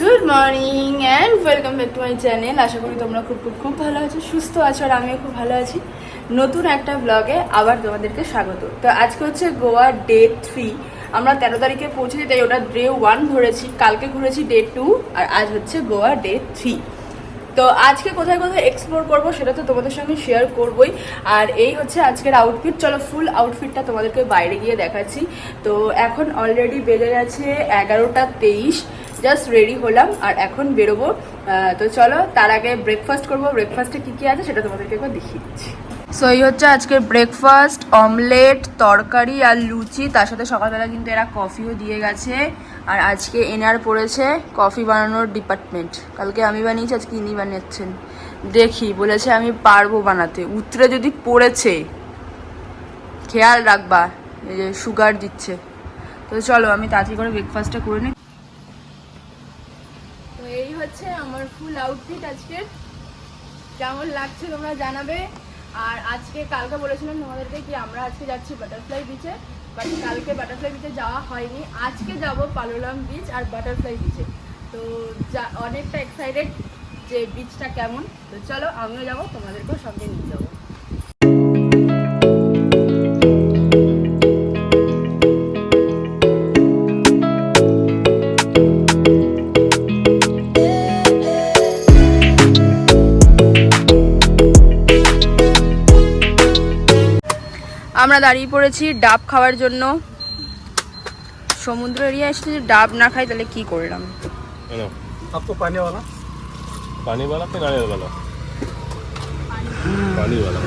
Good morning and welcome back to my channel. আশা করি তোমরা খুব খুব খুব ভালো আছো, সুস্থ আছো, আর আমিও খুব ভালো আছি। নতুন একটা ব্লগে আবার তোমাদেরকে স্বাগত। তো আজকে হচ্ছে গোয়া ডে 3। আমরা 13 তারিখে পৌঁছেছি, তাই ওটা ডে 1 ধরেছি। কালকে ঘুরেছি ডে 2, আর আজ হচ্ছে গোয়া ডে 3। তো আজকে কোথায় কোথায় এক্সপ্লোর করবো সেটা তো তোমাদের সঙ্গে শেয়ার করবোই। আর এই হচ্ছে আজকের আউটফিট। চলো ফুল আউটফিটটা তোমাদেরকে বাইরে গিয়ে দেখাচ্ছি। তো এখন অলরেডি বেজে গেছে 11:23। জাস্ট রেডি হলাম আর এখন বেরোবো। তো চলো, তার আগে ব্রেকফাস্ট করবো। ব্রেকফাস্টে কী কী আছে সেটা তোমাদেরকে একবার দেখিয়ে দিচ্ছি। সো এই হচ্ছে আজকের ব্রেকফাস্ট, অমলেট, তরকারি আর লুচি। তার সাথে সকালবেলা কিন্তু এরা কফিও দিয়ে গেছে। আর আজকে এনার পড়েছে কফি বানানোর ডিপার্টমেন্ট। কালকে আমি বানিয়েছি, আজকে ইনি বানাচ্ছেন। দেখি বলেছে আমি পারবো বানাতে, উতরে যদি পড়েছে খেয়াল রাখবা, এই যে সুগার দিচ্ছে। তো চলো আমি তাড়াতাড়ি করে ব্রেকফাস্টটা করে নিই। তো এই হচ্ছে আমার ফুল আউটফিট আজকের। কেমন লাগছে তোমরা জানাবে। আর আজকে কালকে বলেছিলাম তোমাদেরকে কি আমরা আজকে যাচ্ছি বাটারফ্লাই বিচে, বাট কালকে বাটারফ্লাই বিচে যাওয়া হয়নি। আজকে যাব পালোলাম বিচ আর বাটারফ্লাই বিচে। তো অনেকটা এক্সাইটেড যে বিচটা কেমন। তো চলো আমিও যাবো, তোমাদেরকেও সঙ্গে নিয়ে যাবো। আমরা দাঁড়িয়ে পড়েছি ডাব খাওয়ার জন্য। সমুদ্র এরিয়া এসে যদি ডাব না খাই তাহলে কি করলাম। आपको पानी वाला कि नारियल वाला?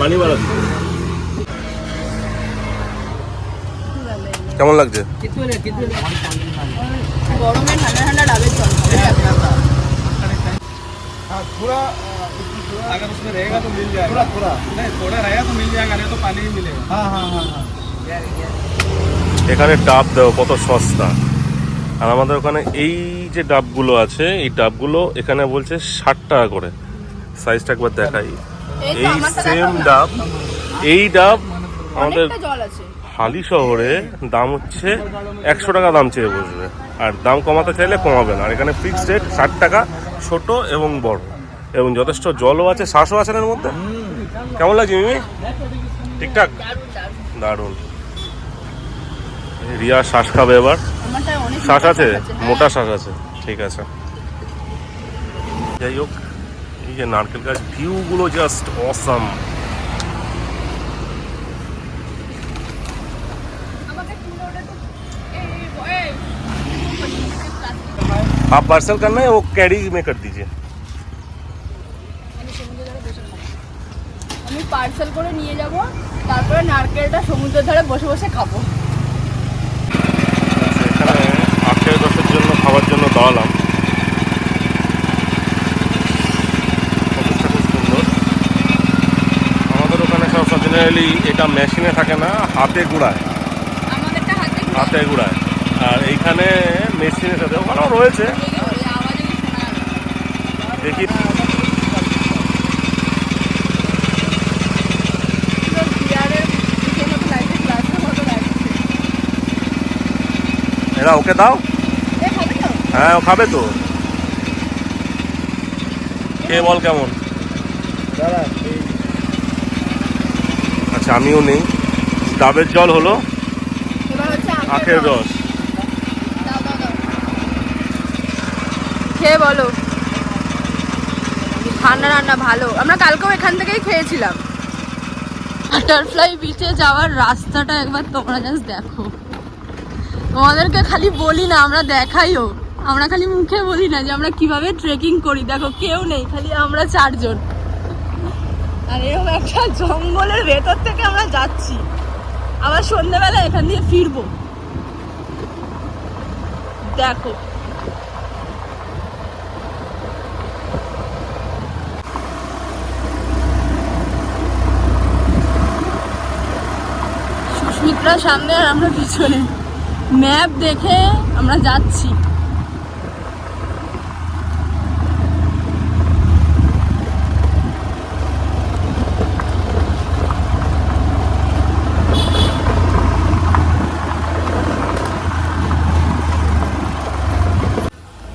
पानी वाला। কেমন লাগছে? গরমে ঠান্ডা ঠান্ডা ডাবের জল। थोड़ा अगर उसमें रहेगा तो मिल जाएगा, थोड़ा नहीं थोड़ा रहेगा तो मिल जाएगा, नहीं तो पानी ही मिलेगा। हाँ। এখানে ডাব দাও কত সস্তা। আর আমাদের ওখানে এই যে ডাবগুলো আছে, এই ডাবগুলো এখানে বলছে 60 টাকা করে। সাইজটা একবার দেখাই। এই সেম ডাব, এই ডাব আমাদের হালি শহরে দাম হচ্ছে 100 টাকা দাম চেয়ে বসবে, আর দাম কমাতে চাইলে কমাবে না। আর এখানে ফিক্সড রেট 60 টাকা, ছোট এবং বড়, এবং যথেষ্ট জলও আছে, শ্বাসও আছে এর মধ্যে। কেমন লাগছে মিমি? ঠিকঠাক, দারুণ। রিয়া শ্বাস খাবে এবার। শ্বাস আছে, মোটা শ্বাস আছে, ঠিক আছে। যাই হোক, এই যে নারকেল গাছ, ভিউগুলো জাস্ট অসাম। आप पार्सल करना है, वो कैरी में कर दीजिए। আমি পার্সেল করে নিয়ে যাব, তারপরে নারকেলটা সমুদ্রের ধারে বসে বসে খাবো। এখানে 8-10 জন্য খাবার জন্য দাঁড়ালাম। খুব সুন্দর। আমাদের ওখানে সব জেনারেলি এটা মেশিনে থাকে না, হাতে গুঁড়ায়। হাতে গুঁড়ায়। আর এইখানে মেশিনের সাথে ওখানেও রয়েছে। দেখি এরা ওকে দাও। হ্যাঁ ও খাবে তো। খেয়ে বল কেমন। আচ্ছা আমিও নেই। ডাবের জল হলো, আখের রস। খেয়ে বলো। ঠান্ডা ঠান্ডা ভালো। আমরা কালকেও এখান থেকেই খেয়েছিলাম। বাটারফ্লাই বিচে যাওয়ার রাস্তাটা একবার তোমরা জাস্ট দেখো। তোমাদেরকে খালি বলি না, আমরা দেখাইও। আমরা খালি মুখে বলি না যে আমরা কিভাবে ট্রেকিং করি। দেখো কেউ নেই, খালি আমরা 4 জন। আর এরকম একটা জঙ্গলের ভেতর থেকে আমরা যাচ্ছি, আবার সন্ধ্যেবেলা এখান দিয়ে ফিরবো। দেখো সুস্মিত্রা সামনে আর আমরা পিছনে। ম্যাপ দেখে আমরা যাচ্ছি।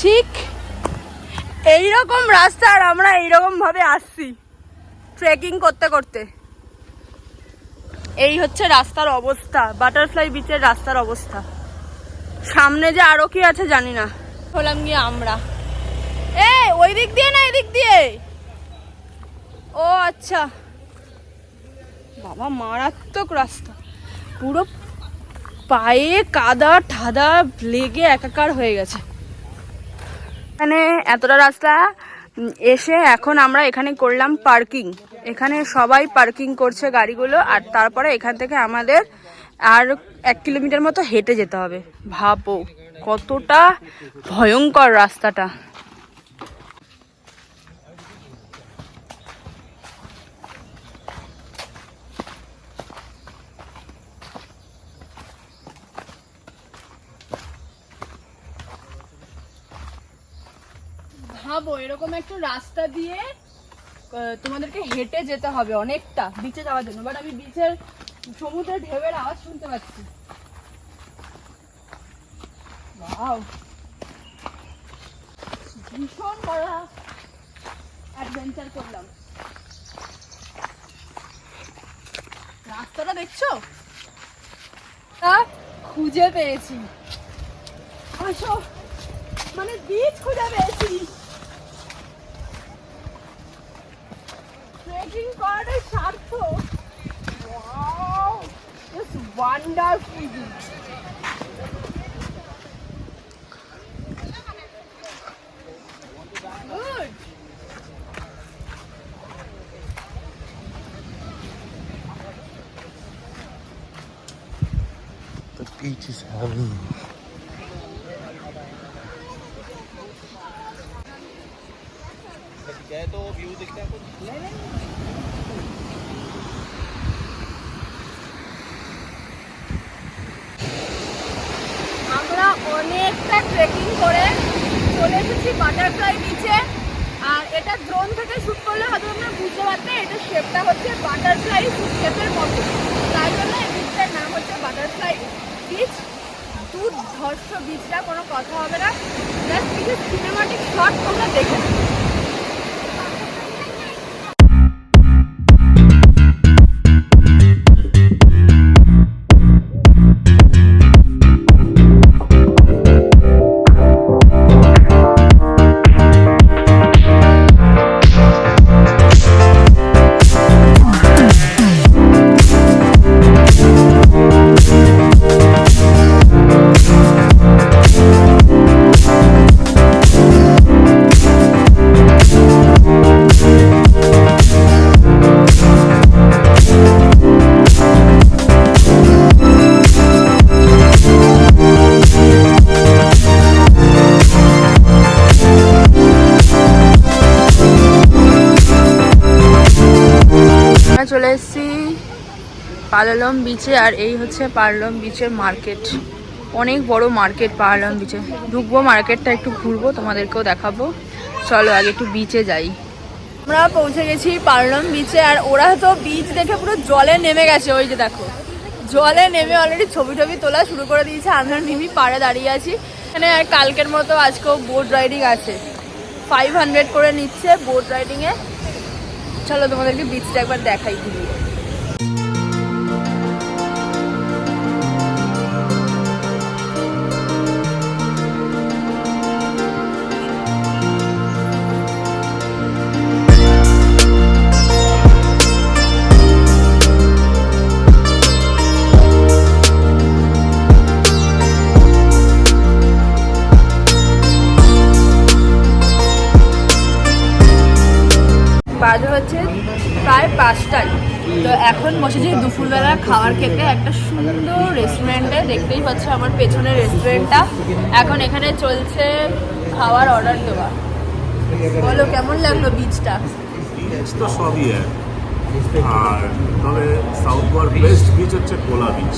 ঠিক এইরকম রাস্তা আর আমরা এইরকম ভাবে আসছি ট্রেকিং করতে করতে। এই হচ্ছে রাস্তার অবস্থা, বাটারফ্লাই বিচের রাস্তার অবস্থা। সামনে যে আরো কি আছে জানি না। হলাম গিয়ে আমরা ওই দিক দিয়ে না এদিক দিয়ে। ও আচ্ছা, বাবা মারাত্মক রাস্তা, পুরো পায়ে কাদা ঠাদা লেগে একাকার হয়ে গেছে। এখানে এতটা রাস্তা এসে এখন আমরা এখানে করলাম পার্কিং। এখানে সবাই পার্কিং করছে গাড়িগুলো, আর তারপরে এখান থেকে আমাদের আর 1 কিলোমিটার মতো হেঁটে যেতে হবে। ভাবো কতটা ভয়ঙ্কর রাস্তাটা। ভাবো এরকম একটা রাস্তা দিয়ে তোমাদেরকে হেঁটে যেতে হবে অনেকটা বিচে যাওয়ার জন্য, বাট আমি বিচের সমুদ্রের ঢেউয়ের আওয়াজ শুনতে পাচ্ছি। ওয়াও, ভীষণ বড় অ্যাডভেঞ্চার করলাম। রাস্তাটা দেখছো, খুঁজে পেয়েছি। আসো, মানে বিচ খুঁজে পেয়েছি। ট্রেকিং করাটাই সার্থক। Wow, just wonderful beach. Good. The beach is heaven. तो व्यू दिखता है कुछ? আমরা অনেকটা ট্রেকিং করে চলে এসেছি বাটারফ্লাই বিচে। আর এটা ড্রোন থেকে শুট করলে হয়তো আমরা বুঝতে পারতে এটা শেপটা হচ্ছে বাটারফ্লাই শেপের মতো, তাই জন্য এই বিচটার নাম হচ্ছে বাটারফ্লাই বিচ। দুর্ধর্ষ বিচটা, কোনো কথা হবে না। জাস্ট কিছু সিনেমাটিক শট তোমরা দেখে নাও। চলে এসেছি পালালম বিচে, আর এই হচ্ছে পালালম বিচের মার্কেট। অনেক বড় মার্কেট পালালম বিচে। ঢুকবো মার্কেটটা, একটু ঘুরবো, তোমাদেরকেও দেখাবো। চলো আগে একটু বিচে যাই। আমরা পৌঁছে গেছি পালালম বিচে, আর ওরা তো বিচ দেখে পুরো জলে নেমে গেছে। ওই যে দেখো, জলে নেমে অলরেডি ছবি টবি তোলা শুরু করে দিয়েছে। আমরা মিমি পাড়ে দাঁড়িয়ে আছি এখানে। আর কালকের মতো আজকেও বোট রাইডিং আছে, 500 করে নিচ্ছে বোট রাইডিংয়ে। চলো তোমাদেরকে বিচটা একবার দেখাই ঘুরিয়ে। বাজে হচ্ছে প্রায় 5টায়। তো এখন বসেছি দুপুরবেলা খাবার খেতে একটা সুন্দর রেস্টুরেন্টে। দেখতেই পাচ্ছ আমার পেছনের রেস্টুরেন্টটা। এখন এখানে চলছে খাওয়ার অর্ডার দেওয়া। বলো কেমন লাগলো বিচটা? বিচ তো সবই আর তবে সাউথ গোয়ার বেস্ট বিচ হচ্ছে কোলা বিচ।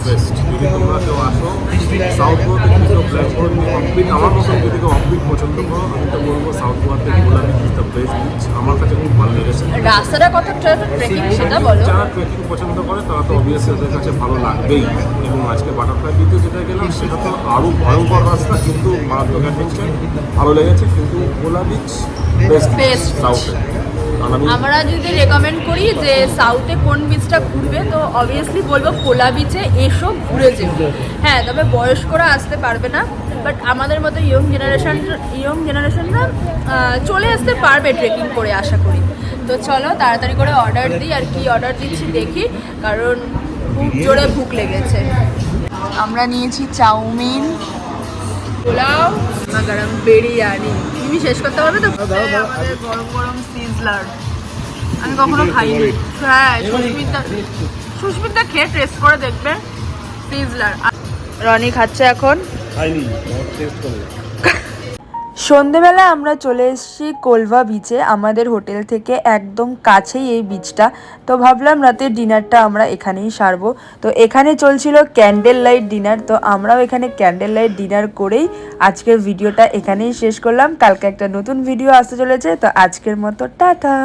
বেস্ট, যদি তোমরা কেউ আসো সাউথ গোয়াতে কিন্তু প্ল্যান করো, অফবিট আমার মতন যদি কেউ অফবিট পছন্দ করো, আমি তো বলবো সাউথ গোয়াতে Kola beach is the best beach. আমার কাছে খুব ভালো লেগেছে। রাস্তাটা কতটা ট্রেকিং সেটা বলো। যারা ট্রেকিং পছন্দ করে তারা তো অবভিয়াসলি ওদের কাছে ভালো লাগবেই। এবং আজকে বাটারফ্লাই বিচে যেটা গেলাম সেটা তো আরও ভয়ঙ্কর রাস্তা, কিন্তু মারাত্মক অ্যাডভেঞ্চার, ভালো লেগেছে। কিন্তু কোলা বিচ বেস্ট সাউথে। আমরা যদি রেকমেন্ড করি যে সাউথে কোন বিচটা ঘুরবে, তো অবভিয়াসলি বলবো কোলা বিচে এসো, ঘুরে যেও। হ্যাঁ, তবে বয়স্করা আসতে পারবে না, বাট আমাদের মতো ইয়ং জেনারেশনরা চলে আসতে পারবে ট্রেকিং করে, আশা করি। তো চলো তাড়াতাড়ি করে অর্ডার দিই, আর কি অর্ডার দিচ্ছি দেখি, কারণ খুব জোরে ভুক লেগেছে। আমরা নিয়েছি চাউমিন, পোলাও, গরম বিরিয়ানি। তুমি শেষ করতে পারবে তো? আমাদের গরম গরম সিজলার, আমি কখনো খাইনি। হ্যাঁ, সুস্মিতা খেয়ে টেস্ট করে দেখবে সিজলার। রনি খাচ্ছে এখন। সন্ধেবেলা আমরা চলে এসেছি কোলভা বিচে, আমাদের হোটেল থেকে একদম কাছেই এই বিচটা। তো ভাবলাম রাতের ডিনারটা আমরা এখানেই সারবো। তো এখানে চলছিল ক্যান্ডেল লাইট ডিনার, তো আমরাও এখানে ক্যান্ডেল লাইট ডিনার করেই আজকের ভিডিওটা এখানেই শেষ করলাম। কালকে একটা নতুন ভিডিও আসতে চলেছে, তো আজকের মতো টাটা।